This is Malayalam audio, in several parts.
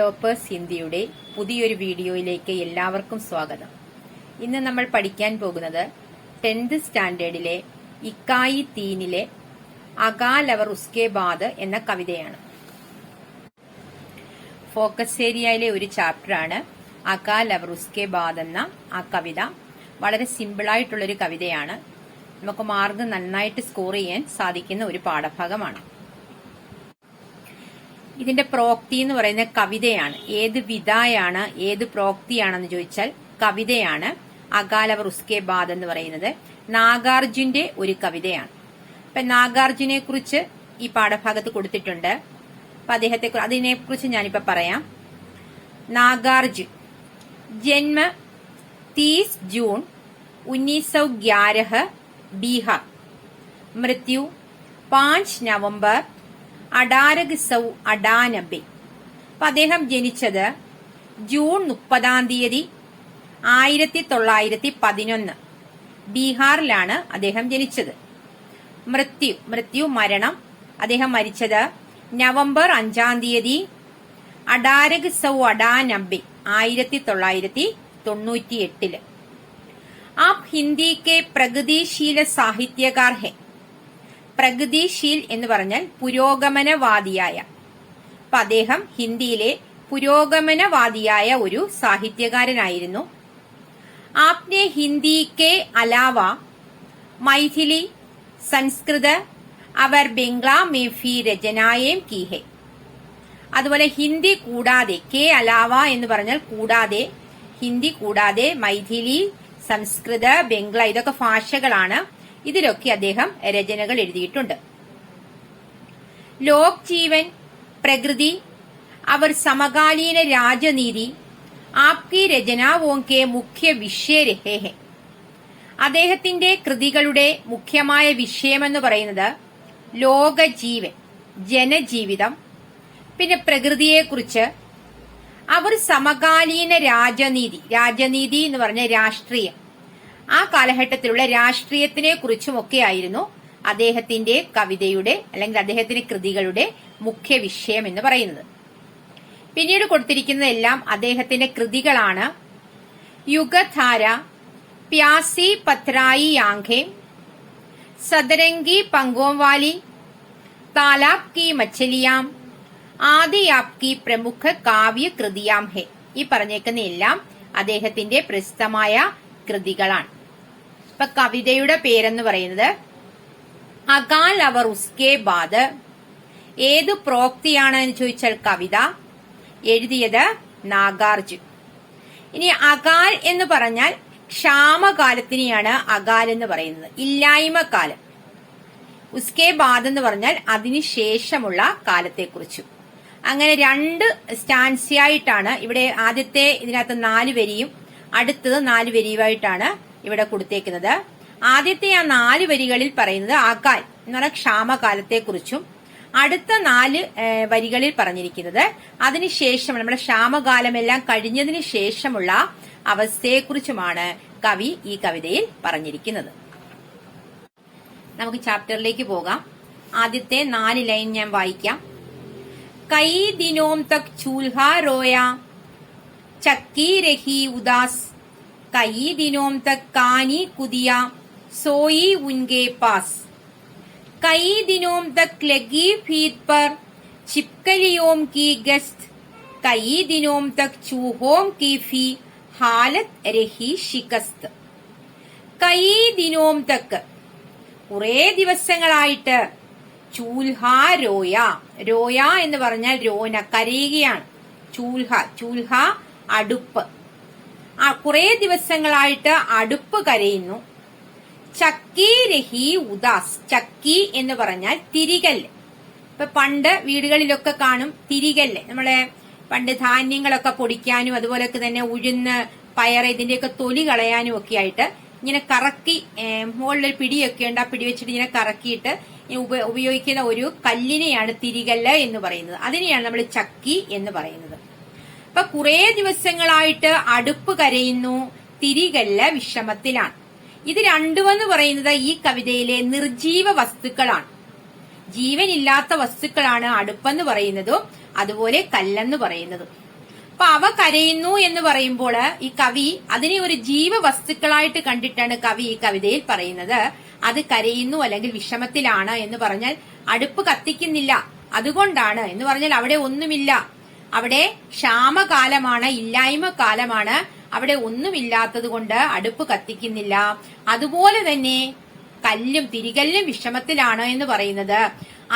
ടോപ്പേഴ്സ് ഹിന്ദിയുടെ പുതിയൊരു വീഡിയോയിലേക്ക് എല്ലാവർക്കും സ്വാഗതം. ഇന്ന് നമ്മൾ പഠിക്കാൻ പോകുന്നത് 10th സ്റ്റാൻഡേർഡിലെ ഇക്കായി തീനിലെ അകാൽ അവർ ഉസ്കെ ബാദ് എന്ന കവിതയാണ്. ഫോക്കസ് ഏരിയയിലെ ഒരു ചാപ്റ്ററാണ് അകാൽ അവർ ഉസ്കെ ബാദ് എന്ന ആ കവിത. വളരെ സിമ്പിളായിട്ടുള്ളൊരു കവിതയാണ്. നമുക്ക് മാർക്ക് നന്നായിട്ട് സ്കോർ ചെയ്യാൻ സാധിക്കുന്ന ഒരു പാഠഭാഗമാണ്. ഇതിന്റെ പ്രോക്തി എന്ന് പറയുന്ന കവിതയാണ്. ഏത് വിധായാണ്, ഏത് പ്രോക്തിയാണെന്ന് ചോദിച്ചാൽ കവിതയാണ് അകാൽ അവർ ഉസ്കെ ബാദ് എന്ന് പറയുന്നത്. നാഗാർജുന്റെ ഒരു കവിതയാണ്. അപ്പൊ നാഗാർജുനെ കുറിച്ച് ഈ പാഠഭാഗത്ത് കൊടുത്തിട്ടുണ്ട്. അപ്പൊ അതിനെ കുറിച്ച് ഞാനിപ്പോ പറയാം. നാഗാർജുൻ ജന്മ 30 ജൂൺ 1911 ബീഹാർ, മൃത്യു 5 നവംബർ 1898. അപ്പൊ അദ്ദേഹം ജനിച്ചത് ജൂൺ 30 1911 ബീഹാറിലാണ് അദ്ദേഹം ജനിച്ചത്. മൃത്യു മരണം, അദ്ദേഹം മരിച്ചത് നവംബർ 5 1898 1998. आप हिंदी के प्रगतिशील साहित्यकार है. പ്രഗതിശീൽ എന്ന് പറഞ്ഞാൽ പുരോഗമനവാദിയായ. അപ്പൊ അദ്ദേഹം ഹിന്ദിയിലെ പുരോഗമനവാദിയായ ഒരു സാഹിത്യകാരനായിരുന്നു. ആപ്നെ ഹിന്ദി കെ അലാവ മൈഥിലി, സംസ്കൃത അവർ ബംഗ്ലാ മേ ഫി രചനായേം കി ഹെ. അതുപോലെ ഹിന്ദി കൂടാതെ, കെ അലാവ എന്ന് പറഞ്ഞാൽ കൂടാതെ, ഹിന്ദി കൂടാതെ മൈഥിലി, സംസ്കൃത, ബംഗ്ല ഇതൊക്കെ ഭാഷകളാണ്. ഇതിലൊക്കെ അദ്ദേഹം രചനകൾ എഴുതിയിട്ടുണ്ട്. ലോക് ജീവൻ, പ്രകൃതി, അവർ സമകാലീന രാജനീതി ആപ്കി രചനാവോം കെ മുഖ്യ വിഷയ രഹേ ഹെ. അദ്ദേഹത്തിന്റെ കൃതികളുടെ മുഖ്യമായ വിഷയമെന്ന് പറയുന്നത് ലോകജീവൻ, ജനജീവിതം, പിന്നെ പ്രകൃതിയെക്കുറിച്ച്, അവർ സമകാലീന രാജനീതി, രാജനീതി എന്ന് പറഞ്ഞ രാഷ്ട്രീയം, ആ കാലഘട്ടത്തിലുള്ള രാഷ്ട്രീയത്തിനെ കുറിച്ചുമൊക്കെയായിരുന്നു അദ്ദേഹത്തിന്റെ കവിതയുടെ അല്ലെങ്കിൽ അദ്ദേഹത്തിന്റെ കൃതികളുടെ മുഖ്യ വിഷയം എന്ന് പറയുന്നത്. പിന്നീട് കൊടുത്തിരിക്കുന്നതെല്ലാം അദ്ദേഹത്തിന്റെ കൃതികളാണ്. യുഗധാര, പ്യാസി പത്രായി ആംഖേ, സദരംഗി പങ്കോംവാലി, താലാബ് കി മച്ചലിയാം, ആദി ആപ്കി പ്രമുഖ കാവ്യ കൃതിയാം ഹെ. ഈ പറഞ്ഞേക്കുന്ന എല്ലാം അദ്ദേഹത്തിന്റെ പ്രസിദ്ധമായ കൃതികളാണ്. ഇപ്പൊ കവിതയുടെ പേരെന്ന് പറയുന്നത് അകാൽ അവർ ഉസ്കെ ബാദ്. ഏത് പ്രോക്തിയാണെന്ന് ചോദിച്ചാൽ കവിത. എഴുതിയത് നാഗാർജുൻ. ഇനി അകാൽ എന്ന് പറഞ്ഞാൽ ക്ഷാമകാലത്തിനെയാണ് അകാൽ എന്ന് പറയുന്നത്, ഇല്ലായ്മ കാലം. ഉസ്കെ ബാദ് എന്ന് പറഞ്ഞാൽ അതിനുശേഷമുള്ള കാലത്തെക്കുറിച്ചും. അങ്ങനെ 2 സ്റ്റാൻസിയായിട്ടാണ് ഇവിടെ. ആദ്യത്തെ ഇതിനകത്ത് 4 വരിയും അടുത്തത് 4 വരിയുമായിട്ടാണ് ഇവിടെ കൊടുത്തേക്കുന്നത്. ആദ്യത്തെ ആ 4 വരികളിൽ പറയുന്നത് അകാൽ എന്ന് പറഞ്ഞാൽ ക്ഷാമകാലത്തെക്കുറിച്ചും, അടുത്ത 4 വരികളിൽ പറഞ്ഞിരിക്കുന്നത് അതിനുശേഷം നമ്മുടെ ക്ഷാമകാലമെല്ലാം കഴിഞ്ഞതിന് ശേഷമുള്ള അവസ്ഥയെക്കുറിച്ചുമാണ് കവി ഈ കവിതയിൽ പറഞ്ഞിരിക്കുന്നത്. നമുക്ക് ചാപ്റ്ററിലേക്ക് പോകാം. ആദ്യത്തെ 4 ലൈൻ ഞാൻ വായിക്കാം. കൈ ദിനോം തക് ചൂൽഹാ റോയാ, ചക്കി രഹി ഉദാസ്, കई दिनों तक कानी कुदिया, सोई उनके पास, कई दिनों तक लगी फीत पर छिपकलियों की गश्त, कई दिनों तक चूहों की फी हालत रही शिकस्त. कई दिनों तक കുറേ ദിവസങ്ങളായിട്ട്, ചൂൽഹാ രോയ, രോയ എന്ന് പറഞ്ഞാൽ രോന, കരയുകയാണ്. ചൂൽഹ അടുപ്പ്. കുറേ ദിവസങ്ങളായിട്ട് അടുപ്പ് കരയുന്നു. ചക്കി രഹി ഉദാസ്, ചക്കി എന്ന് പറഞ്ഞാൽ തിരികല്ല്. ഇപ്പൊ പണ്ട് വീടുകളിലൊക്കെ കാണും തിരികല്ല്. നമ്മളെ പണ്ട് ധാന്യങ്ങളൊക്കെ പൊടിക്കാനും അതുപോലൊക്കെ തന്നെ ഉഴുന്ന്, പയറ് ഇതിന്റെയൊക്കെ തൊലി കളയാനും ഒക്കെ ആയിട്ട് ഇങ്ങനെ കറക്കി, മുകളിലൊരു പിടിയൊക്കെ ഉണ്ട്, ആ പിടി വെച്ചിട്ട് ഇങ്ങനെ കറക്കിയിട്ട് ഉപയോഗിക്കുന്ന ഒരു കല്ലിനെയാണ് തിരികല്ല് എന്ന് പറയുന്നത്. അതിനെയാണ് നമ്മൾ ചക്കി എന്ന് പറയുന്നത്. അപ്പൊ കുറേ ദിവസങ്ങളായിട്ട് അടുപ്പ് കരയുന്നു, തിരികല്ല് വിഷമത്തിലാണ്. ഇത് രണ്ടുമെന്ന് പറയുന്നത് ഈ കവിതയിലെ നിർജീവ വസ്തുക്കളാണ്. ജീവനില്ലാത്ത വസ്തുക്കളാണ് അടുപ്പെന്ന് പറയുന്നതും അതുപോലെ കല്ലെന്ന് പറയുന്നതും. അപ്പൊ അവ കരയുന്നു എന്ന് പറയുമ്പോൾ ഈ കവി അതിനെ ഒരു ജീവവസ്തുക്കളായിട്ട് കണ്ടിട്ടാണ് കവി ഈ കവിതയിൽ പറയുന്നത്. അത് കരയുന്നു അല്ലെങ്കിൽ വിഷമത്തിലാണ് എന്ന് പറഞ്ഞാൽ അടുപ്പ് കത്തിക്കുന്നില്ല, അതുകൊണ്ടാണ് എന്ന് പറഞ്ഞാൽ അവിടെ ഒന്നുമില്ല, അവിടെ ക്ഷാമകാലമാണ്, ഇല്ലായ്മ കാലമാണ്, അവിടെ ഒന്നുമില്ലാത്തത് കൊണ്ട് അടുപ്പ് കത്തിക്കുന്നില്ല. അതുപോലെ തന്നെ കല്ലും തിരികല്ലും വിഷമത്തിലാണ് എന്ന് പറയുന്നത്.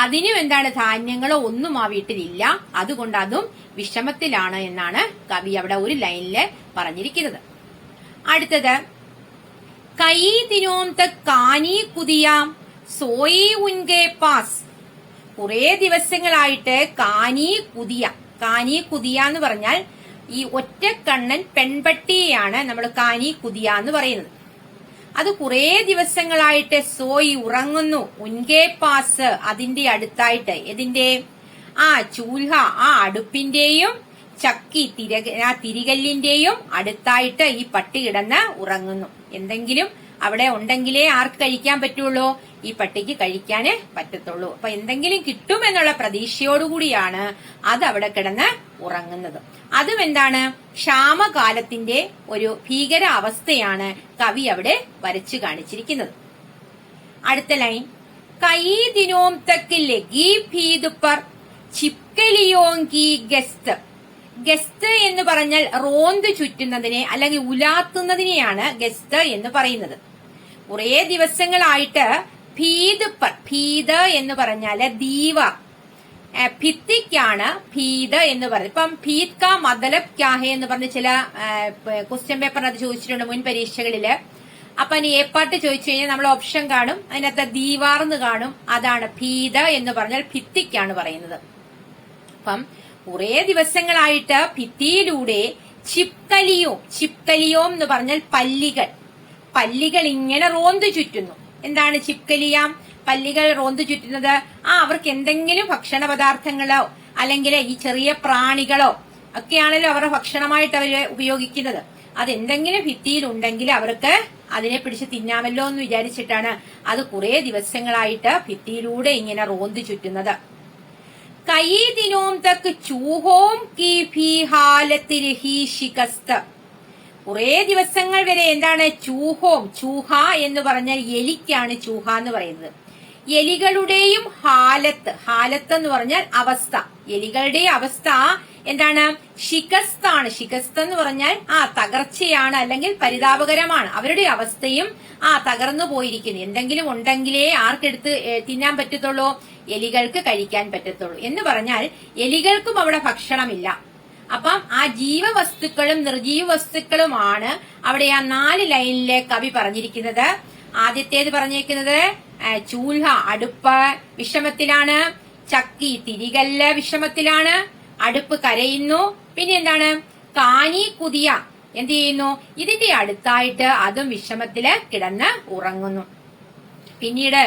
അതിനും എന്താണ്, ധാന്യങ്ങളോ ഒന്നും ആ വീട്ടിലില്ല, അതുകൊണ്ട് അതും വിഷമത്തിലാണ് എന്നാണ് കവി അവിടെ ഒരു ലൈനില് പറഞ്ഞിരിക്കുന്നത്. അടുത്തത് കൈ ദിനോം തക് കാനി കുതിയാം സോയി ഉൻകെ പാസ്. കുറെ ദിവസങ്ങളായിട്ട് കാനി കുതിയ എന്ന് പറഞ്ഞാൽ ഈ ഒറ്റക്കണ്ണൻ പെൺപട്ടിയെയാണ് നമ്മൾ കാനി കുതിയ എന്ന് പറയുന്നത്. അത് കുറെ ദിവസങ്ങളായിട്ട് സോയി ഉറങ്ങുന്നു, ഉൻകെ പാസ് അതിന്റെ അടുത്തായിട്ട്, ഇതിന്റെ ചൂൽഹ ആ അടുപ്പിന്റെയും ചക്കി തിരികല്ലിന്റെയും അടുത്തായിട്ട് ഈ പട്ടി കിടന്ന് ഉറങ്ങുന്നു. എന്തെങ്കിലും അവിടെ ഉണ്ടെങ്കിലേ ആർക്ക് കഴിക്കാൻ പറ്റുള്ളൂ, ഈ പട്ടിക്ക് കഴിക്കാനേ പറ്റത്തുള്ളൂ. അപ്പൊ എന്തെങ്കിലും കിട്ടുമെന്നുള്ള പ്രതീക്ഷയോടുകൂടിയാണ് അത് അവിടെ കിടന്ന് ഉറങ്ങുന്നത്. അതും എന്താണ്, ക്ഷാമകാലത്തിന്റെ ഒരു ഭീകര അവസ്ഥയാണ് കവി അവിടെ വരച്ചു കാണിച്ചിരിക്കുന്നത്. അടുത്ത ലൈൻ കൈ ദിനോം തക്ക് ലഗി ഭീത് പർ ചിപ്കലിയോങ്കി ഗസ്ത്. ഗസ്ത് എന്ന് പറഞ്ഞാൽ റോന്ത് ചുറ്റുന്നതിനെ അല്ലെങ്കിൽ ഉലാത്തുന്നതിനെയാണ് ഗസ്ത് എന്ന് പറയുന്നത്. കുറെ ദിവസങ്ങളായിട്ട് ഭീത് എന്ന് പറഞ്ഞാല് ദീവ ഭിത്തിക്കാണ് ഭീത് എന്ന് പറയുന്നത്. ഇപ്പം ഭീത് കാ മതലബ് ക്യാഹെ എന്ന് പറഞ്ഞ ചില ക്വസ്റ്റ്യൻ പേപ്പറിനകത്ത് ചോദിച്ചിട്ടുണ്ട് മുൻ പരീക്ഷകളില്. അപ്പൊ ഇനി എ പാർട്ട് ചോദിച്ചു കഴിഞ്ഞാൽ നമ്മൾ ഓപ്ഷൻ കാണും, അതിനകത്ത് ദീവാർന്ന് കാണും. അതാണ് ഭീത് എന്ന് പറഞ്ഞാൽ ഭിത്തിക്കാണ് പറയുന്നത്. അപ്പം കുറെ ദിവസങ്ങളായിട്ട് ഭിത്തിയിലൂടെ ചിപ്കലിയോം എന്ന് പറഞ്ഞാൽ പല്ലികൾ ഇങ്ങനെ റോന്തു ചുറ്റുന്നു. എന്താണ് ചിപ്കലിയാം, പല്ലികൾ റോന്തു ചുറ്റുന്നത്? അവർക്ക് എന്തെങ്കിലും ഭക്ഷണ പദാർത്ഥങ്ങളോ അല്ലെങ്കിൽ ഈ ചെറിയ പ്രാണികളോ ഒക്കെയാണല്ലോ അവരുടെ ഭക്ഷണമായിട്ട് അവര് ഉപയോഗിക്കുന്നത്. അതെന്തെങ്കിലും ഭിത്തിയിൽ ഉണ്ടെങ്കിൽ അവർക്ക് അതിനെ പിടിച്ച് തിന്നാമല്ലോ എന്ന് വിചാരിച്ചിട്ടാണ് അത് കുറെ ദിവസങ്ങളായിട്ട് ഭിത്തിയിലൂടെ ഇങ്ങനെ റോന്തു ചുറ്റുന്നത്. കൈ ദിനോം തക്ക് ചൂഹോം കി ഭീ ഹാലത്ത് രഹി ശികസ്ത്. കുറെ ദിവസങ്ങൾ വരെ എന്താണ് ചൂഹ എന്ന് പറഞ്ഞാൽ എലിക്കാണ് ചൂഹ എന്ന് പറയുന്നത്. എലികളുടെയും ഹാലത്ത് എന്ന് പറഞ്ഞാൽ അവസ്ഥ, എലികളുടെ അവസ്ഥ എന്താണ്, ശിഖസ്താണ്. ശിഖസ്ത് എന്ന് പറഞ്ഞാൽ തകർച്ചയാണ് അല്ലെങ്കിൽ പരിതാപകരമാണ്. അവരുടെ അവസ്ഥയും തകർന്നു പോയിരിക്കുന്നു. എന്തെങ്കിലും ഉണ്ടെങ്കിലേ ആർക്കെടുത്ത് തിന്നാൻ പറ്റത്തുള്ളൂ, എലികൾക്ക് കഴിക്കാൻ പറ്റത്തുള്ളൂ എന്ന് പറഞ്ഞാൽ എലികൾക്കും അവിടെ ഭക്ഷണമില്ല. അപ്പം ജീവവസ്തുക്കളും നിർജീവ വസ്തുക്കളുമാണ് അവിടെ 4 ലൈനിലെ കവി പറഞ്ഞിരിക്കുന്നത്. ആദ്യത്തേത് പറഞ്ഞിരിക്കുന്നത് ചൂൽഹ അടുപ്പ് വിഷമത്തിലാണ്, ചക്കി തിരികല്ല് വിഷമത്തിലാണ്, അടുപ്പ് കരയുന്നു. പിന്നെ എന്താണ്, കാനി കുതിയ എന്ത് ചെയ്യുന്നു, ഇതിന്റെ അടുത്തായിട്ട് അതും വിഷമത്തില് കിടന്ന് ഉറങ്ങുന്നു. പിന്നീട്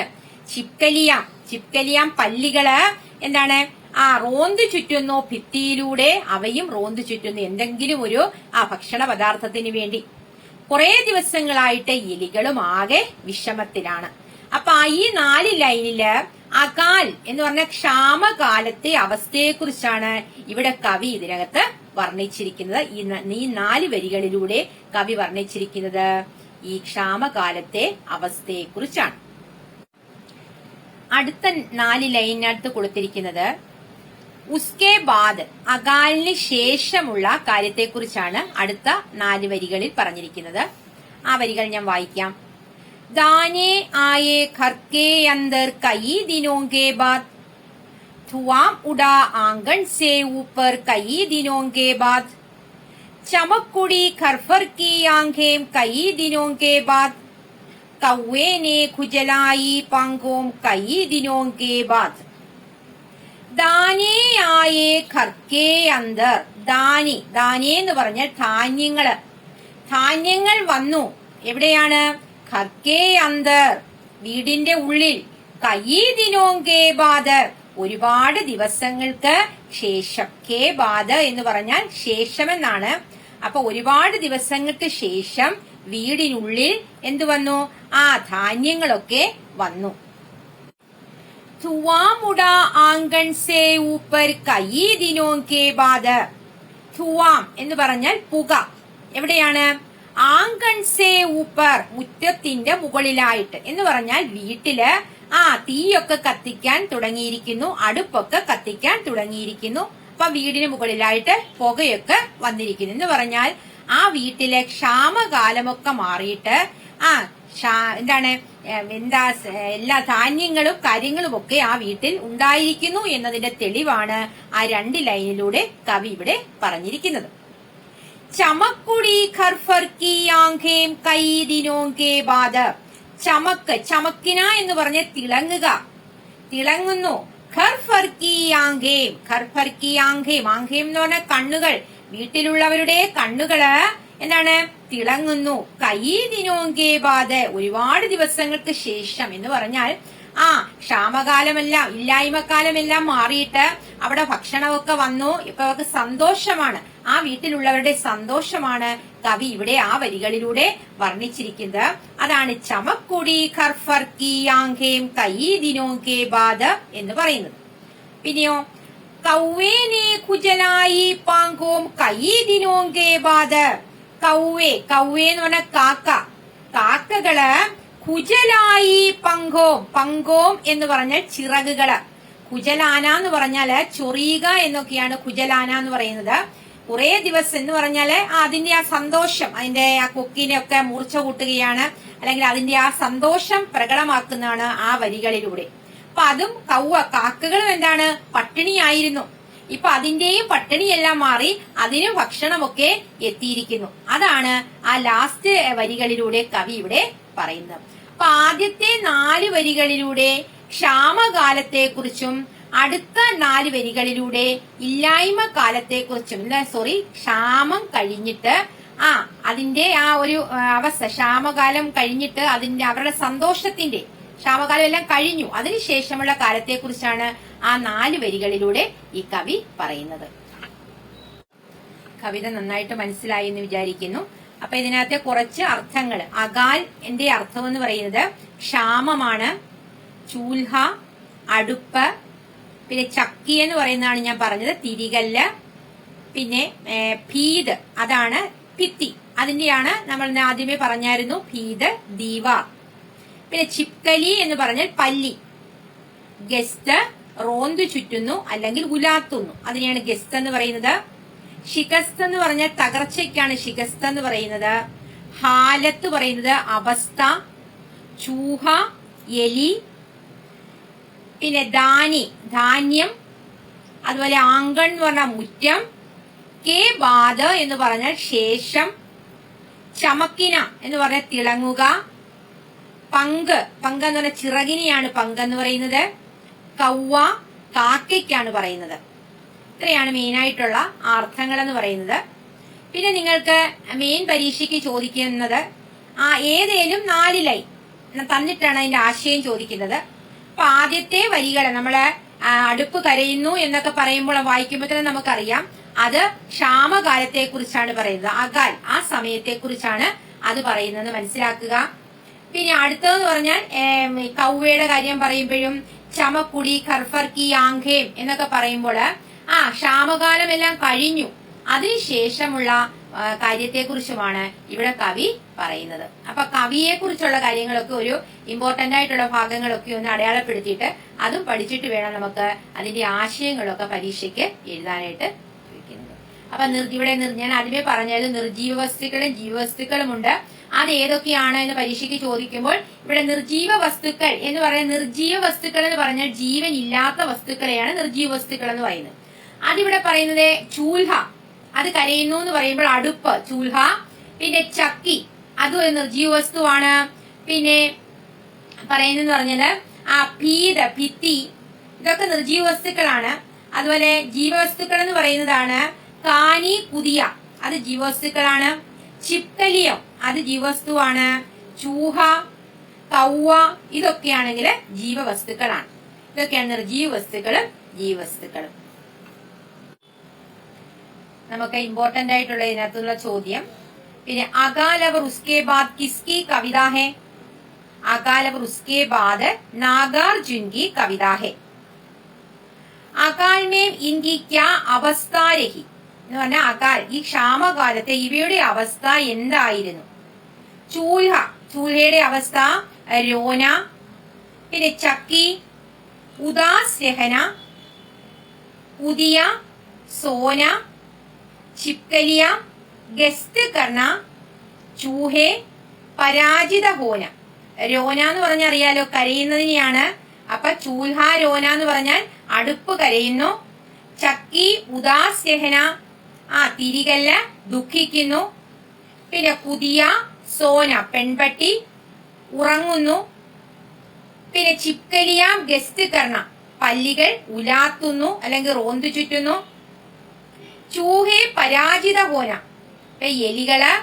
ചിപ്കലിയാം പല്ലികള് എന്താണ് റോന്തു ചുറ്റുന്നു, ഭിത്തിയിലൂടെ അവയും റോന്തു ചുറ്റുന്നു എന്തെങ്കിലും ഒരു ഭക്ഷണ പദാർത്ഥത്തിന് വേണ്ടി. കുറെ ദിവസങ്ങളായിട്ട് എലികളും ആകെ വിഷമത്തിലാണ്. അപ്പൊ ഈ 4 ലൈനില് അകാൽ എന്ന് പറഞ്ഞ ക്ഷാമകാലത്തെ അവസ്ഥയെക്കുറിച്ചാണ് ഇവിടെ കവി ഇതിനകത്ത് വർണ്ണിച്ചിരിക്കുന്നത്. ഈ 4 വരികളിലൂടെ കവി വർണ്ണിച്ചിരിക്കുന്നത് ഈ ക്ഷാമകാലത്തെ അവസ്ഥയെക്കുറിച്ചാണ്. അടുത്ത 4 ലൈനിനകത്ത് കൊടുത്തിരിക്കുന്നത് ഉസ്കെ ബാദ് അകാലിന് ശേഷമുള്ള കാര്യത്തെക്കുറിച്ചാണ് അടുത്ത 4 വരികളിൽ പറഞ്ഞിരിക്കുന്നത്. ആ വരികൾ ഞാൻ വായിക്കാം. दाने आए घर के अंदर कई दिनों के बाद, धुआं उड़ा आंगन से ऊपर कई दिनों के बाद, चमक उड़ी खरफर की आंखें कई दिनों के बाद, कौवे ने खुजलाई पंखों कई दिनों के बाद. ദാനേ ആയേ ഖർക്കേ അന്തർ. ദാനേ എന്ന് പറഞ്ഞാൽ ധാന്യങ്ങൾ വന്നു. എവിടെയാണ്? ഖർക്കേ അന്തർ വീടിന്റെ ഉള്ളിൽ. കൈ ദിനോങ്കേ ബാദ് ഒരുപാട് ദിവസങ്ങൾക്ക് ശേഷം. കേ ബാദ് എന്ന് പറഞ്ഞാൽ ശേഷമെന്നാണ്. അപ്പൊ ഒരുപാട് ദിവസങ്ങൾക്ക് ശേഷം വീടിനുള്ളിൽ എന്തു വന്നു? ധാന്യങ്ങളൊക്കെ വന്നു. ധുവാം ഉടാ ആംഗൺ സേ ഊപ്പർ കൈ ദിനോം കേ ബാദ്. ധുവാം എന്ന് പറഞ്ഞാൽ പുക. എവിടെയാണ്? ആങ്കൺ സേ ഊപ്പർ, മുറ്റത്തിന്റെ മുകളിലായിട്ട് എന്ന് പറഞ്ഞാൽ വീട്ടില് തീയൊക്കെ കത്തിക്കാൻ തുടങ്ങിയിരിക്കുന്നു, അടുപ്പൊക്കെ കത്തിക്കാൻ തുടങ്ങിയിരിക്കുന്നു. അപ്പൊ വീടിന് മുകളിലായിട്ട് പുകയൊക്കെ വന്നിരിക്കുന്നു എന്ന് പറഞ്ഞാൽ ആ വീട്ടിലെ ക്ഷാമകാലമൊക്കെ മാറിയിട്ട് എന്താണ് എല്ലാ ധാന്യങ്ങളും കാര്യങ്ങളും ഒക്കെ ആ വീട്ടിൽ ഉണ്ടായിരിക്കുന്നു എന്നതിന്റെ തെളിവാണ് ആ 2 ലൈനിലൂടെ കവി ഇവിടെ പറഞ്ഞിരിക്കുന്നത്. ചമക്കുടി ഖർഫർ കി ആംഖേം കൈ ദിനോം കെ ബാദ്. ചമക്ക്, ചമക്കിന എന്ന് പറഞ്ഞ തിളങ്ങുക, തിളങ്ങുന്നു. ഖർഫർ കി ആംഖേം, ഖർഫർ കി ആംഖേം, ആംഖേം എന്ന് പറഞ്ഞ കണ്ണുകൾ, വീട്ടിലുള്ളവരുടെ കണ്ണുകള് എന്താണ്? തിളങ്ങുന്നു. കൈ ദിനോം കെ ബാദ്, ഒരുപാട് ദിവസങ്ങൾക്ക് ശേഷം എന്ന് പറഞ്ഞാൽ ക്ഷാമകാലമെല്ലാം, ഇല്ലായ്മക്കാലമെല്ലാം മാറിയിട്ട് അവിടെ ഭക്ഷണമൊക്കെ വന്നു. ഇപ്പൊ അവർക്ക് സന്തോഷമാണ്, ആ വീട്ടിലുള്ളവരുടെ സന്തോഷമാണ് കവി ഇവിടെ ആ വരികളിലൂടെ വർണ്ണിച്ചിരിക്കുന്നത്. അതാണ് ചമക്കുടി ഖർഫർ കി ആംഖേം കൈ ദിനോം കെ ബാദ് എന്ന് പറയുന്നത്. പിന്നെയോ കൗവേനെ ഖുജലായി പാങ്കോം കൈ ദിനോം കെ ബാദ്. കൗവേ, കൗവേ എന്ന് പറഞ്ഞ കാക്ക, കാക്കകള് കുജലായി പങ്കോം, പങ്കോം എന്ന് പറഞ്ഞാൽ ചിറകുകള്. കുജലാന എന്ന് പറഞ്ഞാല് ചൊറിയുക എന്നൊക്കെയാണ് കുജലാന എന്ന് പറയുന്നത്. കുറെ ദിവസം എന്ന് പറഞ്ഞാല് അതിന്റെ ആ സന്തോഷം, അതിന്റെ ആ കൊക്കിനെ ഒക്കെ മൂർച്ച കൂട്ടുകയാണ്, അല്ലെങ്കിൽ അതിന്റെ ആ സന്തോഷം പ്രകടമാക്കുന്നതാണ് ആ വരികളിലൂടെ. അപ്പൊ അതും കാക്കകളും എന്താണ്? പട്ടിണിയായിരുന്നു. ഇപ്പൊ അതിന്റെയും പട്ടിണിയെല്ലാം മാറി അതിനും ഭക്ഷണമൊക്കെ എത്തിയിരിക്കുന്നു. അതാണ് ആ ലാസ്റ്റ് വരികളിലൂടെ കവി ഇവിടെ പറയുന്നത്. അപ്പൊ ആദ്യത്തെ 4 വരികളിലൂടെ ക്ഷാമകാലത്തെ കുറിച്ചും അടുത്ത 4 വരികളിലൂടെ ഇല്ലായ്മ കാലത്തെ കുറിച്ചും, ക്ഷാമം കഴിഞ്ഞിട്ട് അതിന്റെ ആ ഒരു അവസ്ഥ, ക്ഷാമകാലം കഴിഞ്ഞിട്ട് അതിന്റെ അവരുടെ സന്തോഷത്തിന്റെ, ക്ഷാമകാലം എല്ലാം കഴിഞ്ഞു, അതിനുശേഷമുള്ള കാലത്തെ കുറിച്ചാണ് ആ 4 വരികളിലൂടെ ഈ കവി പറയുന്നത്. കവിത നന്നായിട്ട് മനസ്സിലായി എന്ന് വിചാരിക്കുന്നു. അപ്പൊ ഇതിനകത്തെ കുറച്ച് അർത്ഥങ്ങൾ. അകാൽ എന്റെ അർത്ഥം എന്ന് പറയുന്നത് ക്ഷാമമാണ്, ചൂൽഹ അടുപ്പ്, പിന്നെ ചക്കി എന്ന് പറയുന്നതാണ് ഞാൻ പറഞ്ഞത്, തിരികല്ല്, പിന്നെ ഭീത് അതാണ് ഭിത്തി, അതിന്റെയാണ് നമ്മൾ ആദ്യമേ പറഞ്ഞായിരുന്നു, ഭീത് ദീവാർ. പിന്നെ ചിപ്കലി എന്ന് പറഞ്ഞാൽ പല്ലി, ഗസ്റ്റ് റോന്തു ചുറ്റുന്നു അല്ലെങ്കിൽ ഉലാത്തുന്നു, അതിനെയാണ് ഗസ്റ്റ് എന്ന് പറയുന്നത്. ഷികസ്ത് എന്ന് പറഞ്ഞാൽ തകർച്ചയ്ക്കാണ് ഷികസ്ത് എന്ന് പറയുന്നത്. ഹാലത്ത് പറയുന്നത് അവസ്ഥ, ചൂഹ എലി, പിന്നെ ദാനി ധാന്യം, അതുപോലെ ആങ്കൺ എന്ന് പറഞ്ഞാൽ മുറ്റം, കെ ബാദ എന്ന് പറഞ്ഞാൽ ശേഷം, ചമക്കിന എന്ന് പറഞ്ഞാൽ തിളങ്ങുക, പങ്ക് പങ്ക് എന്ന് പറഞ്ഞാൽ ചിറകിനെയാണ് പങ്ക് എന്ന് പറയുന്നത്, കൗവ കാക്കയ്ക്കാണ് പറയുന്നത്. ഇത്രയാണ് മെയിനായിട്ടുള്ള അർത്ഥങ്ങൾ എന്ന് പറയുന്നത്. പിന്നെ നിങ്ങൾക്ക് മെയിൻ പരീക്ഷയ്ക്ക് ചോദിക്കുന്നത് ഏതേലും 4 ലൈൻ തന്നിട്ടാണ് അതിന്റെ ആശയം ചോദിക്കുന്നത്. അപ്പൊ ആദ്യത്തെ വരികള് നമ്മള് അടുപ്പ് കരയുന്നു എന്നൊക്കെ പറയുമ്പോൾ വായിക്കുമ്പോൾ തന്നെ നമുക്കറിയാം അത് ക്ഷാമകാലത്തെ കുറിച്ചാണ് പറയുന്നത്. അകാൽ ആ സമയത്തെ കുറിച്ചാണ് അത് പറയുന്നത്, മനസ്സിലാക്കുക. പിന്നെ അടുത്തതെന്ന് പറഞ്ഞാൽ കൗവയുടെ കാര്യം പറയുമ്പോഴും ചമക്കുടി ഖർഫർ കി ആംഖേം എന്നൊക്കെ പറയുമ്പോൾ ക്ഷാമകാലം എല്ലാം കഴിഞ്ഞു, അതിനുശേഷമുള്ള കാര്യത്തെക്കുറിച്ചുമാണ് ഇവിടെ കവി പറയുന്നത്. അപ്പൊ കവിയെ കുറിച്ചുള്ള കാര്യങ്ങളൊക്കെ ഒരു ഇമ്പോർട്ടന്റ് ആയിട്ടുള്ള ഭാഗങ്ങളൊക്കെ ഒന്ന് അടയാളപ്പെടുത്തിയിട്ട് അതും പഠിച്ചിട്ട് വേണം നമുക്ക് അതിന്റെ ആശയങ്ങളൊക്കെ പരീക്ഷയ്ക്ക് എഴുതാനായിട്ട് ഇരിക്കുന്നത്. അപ്പൊ ഇവിടെ ഞാൻ ആദ്യമേ പറഞ്ഞത് നിർജീവ വസ്തുക്കളും ജീവവസ്തുക്കളും ഉണ്ട്. അത് ഏതൊക്കെയാണ് എന്ന് പരീക്ഷയ്ക്ക് ചോദിക്കുമ്പോൾ ഇവിടെ നിർജീവ വസ്തുക്കൾ എന്ന് പറയുന്നത്, നിർജീവ വസ്തുക്കൾ എന്ന് പറഞ്ഞാൽ ജീവൻ ഇല്ലാത്ത വസ്തുക്കളെയാണ് നിർജീവ വസ്തുക്കൾ എന്ന് പറയുന്നത്. അതിവിടെ പറയുന്നത് ചൂൽഹ, അത് കരയുന്നു എന്ന് പറയുമ്പോൾ അടുപ്പ് ചൂൽഹ. പിന്നെ ചക്കി, അതും ഒരു നിർജീവ വസ്തുവാണ്. പിന്നെ പറയുന്നതെന്ന് പറഞ്ഞാല് ഭീത ഭിത്തി, ഇതൊക്കെ നിർജീവ വസ്തുക്കളാണ്. അതുപോലെ ജീവവസ്തുക്കൾ എന്ന് പറയുന്നതാണ് കാനി കുതിയ, അത് ജീവവസ്തുക്കളാണ്. ചിപ്കലിയം അത് ജീവവസ്തുവാണ്. ചൂഹ കൗവ ഇതൊക്കെയാണെങ്കിൽ ജീവവസ്തുക്കളാണ്. ഇതൊക്കെയാണ് നിർജീവ വസ്തുക്കളും ജീവവസ്തുക്കളും. നമുക്ക് ഇമ്പോർട്ടന്റ് ആയിട്ടുള്ള ഇതിനകത്തുള്ള ചോദ്യം. പിന്നെ അകാൽ അവർ ഉസ്കെ ബാദ് കിസ്കി കവിത ഹെ? അകാൽ അവർ ഉസ്കെ ബാദ് നാഗാർജുൻ की कविता है. अकाल में इनकी क्या अवस्था रही? എന്ന് പറഞ്ഞാൽ അകാൽ, ഈ ക്ഷാമകാലത്തെ ഇവയുടെ അവസ്ഥ എന്തായിരുന്നു? ചൂൽഹ, ചൂൽഹയുടെ അവസ്ഥ രോന, പിന്നെ ചക്കി, ഉദാസ് രഹന, ഉദിയ, സോന, ചിപ്കലിയ, ഗസ്റ്റ് കർണ, ചൂഹെ, പരാജിത ഹോന. രോന എന്ന് പറഞ്ഞാൽ അറിയാലോ, കരയുന്നതിനെയാണ്. അപ്പൊ ചൂൽഹ രോന എന്ന് പറഞ്ഞാൽ അടുപ്പ് കരയുന്നു. ചക്കി ഉദാസ് രഹന, തിരികല്ല ദുഃഖിക്കുന്നു. പിന്നെ കുതിയ സോന, പെൺപട്ടി ഉറങ്ങുന്നു. പിന്നെ ചിപ്കലിയ ഗസ്റ്റ് കർണ, പല്ലികൾ ഉലാത്തുന്നു അല്ലെങ്കിൽ റോന്തു ചുറ്റുന്നു. ചൂഹെ പരാജിത ഹോന, എലികള്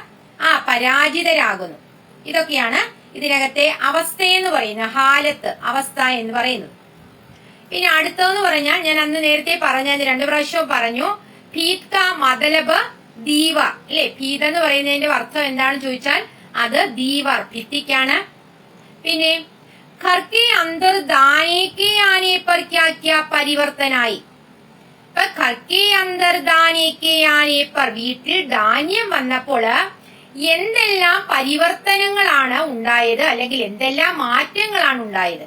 പരാജിതരാകുന്നു. ഇതൊക്കെയാണ് ഇതിനകത്തെ അവസ്ഥയെന്ന് പറയുന്നത്, ഹാലത്ത്, അവസ്ഥ എന്ന് പറയുന്നത്. പിന്നെ അടുത്തതെന്ന് പറഞ്ഞാൽ ഞാൻ അന്ന് നേരത്തെ പറഞ്ഞ 2 പ്രാവശ്യവും പറഞ്ഞു, ഭീത് കാ മതലബ് ദീവാർ അല്ലെ. ഭീത എന്ന് പറയുന്നതിന്റെ അർത്ഥം എന്താണെന്ന് ചോദിച്ചാൽ അത് ദീവാർ, ഭിത്തിക്കാണ്. പിന്നെ ഘർക്കെ അന്തർ ദാനേക്കെ ആനെ പർ ക്യാ ക്യാ പരിവർത്തനായി. ഇപ്പൊ ഘർക്കെ അന്തർ ദാനേക്കെ ആനെ പർ, വീട്ടിൽ ധാന്യം വന്നപ്പോൾ എന്തെല്ലാം പരിവർത്തനങ്ങളാണ് ഉണ്ടായത്, അല്ലെങ്കിൽ എന്തെല്ലാം മാറ്റങ്ങളാണ് ഉണ്ടായത്?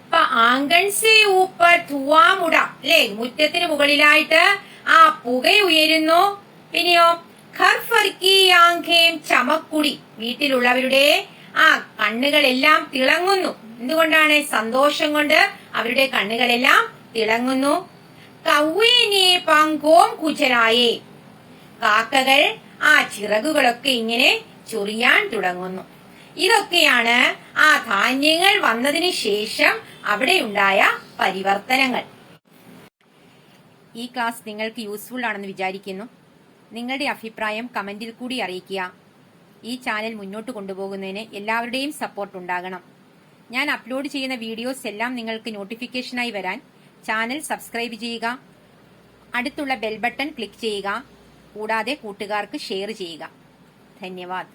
അപ്പൊ ആംഗൺ സേ ഊപ്പർ ധുവാമുട അല്ലെ, മുറ്റത്തിന് മുകളിലായിട്ട് പുക ഉയരുന്നു. പിന്നെയോ ഘർ ഫർക്കി ആംഖേം ചമക്കുടി, വീട്ടിലുള്ളവരുടെ കണ്ണുകളെല്ലാം തിളങ്ങുന്നു. എന്തുകൊണ്ടാണ്? സന്തോഷം കൊണ്ട് അവരുടെ കണ്ണുകളെല്ലാം തിളങ്ങുന്നു. കൗവേനെ പങ്കോം കുചരായേ, കാക്കകൾ ചിറകുകളൊക്കെ ഇങ്ങനെ ചൊറിയാൻ തുടങ്ങുന്നു. ഇതൊക്കെയാണ് ധാന്യങ്ങൾ വന്നതിന് ശേഷം അവിടെ ഉണ്ടായ പരിവർത്തനങ്ങൾ. ഈ ക്ലാസ് നിങ്ങൾക്ക് യൂസ്ഫുൾ ആണെന്ന് വിചാരിക്കുന്നു. നിങ്ങളുടെ അഭിപ്രായം കമന്റിൽ കൂടി അറിയിക്കുക. ഈ ചാനൽ മുന്നോട്ട് കൊണ്ടുപോകുന്നതിന് എല്ലാവരുടെയും സപ്പോർട്ട് ഉണ്ടാകണം. ഞാൻ അപ്ലോഡ് ചെയ്യുന്ന വീഡിയോസ് എല്ലാം നിങ്ങൾക്ക് നോട്ടിഫിക്കേഷനായി വരാൻ ചാനൽ സബ്സ്ക്രൈബ് ചെയ്യുക, അടുത്തുള്ള ബെൽ ബട്ടൺ ക്ലിക്ക് ചെയ്യുക, കൂടാതെ കൂട്ടുകാർക്ക് ഷെയർ ചെയ്യുക. ധന്യവാദ്.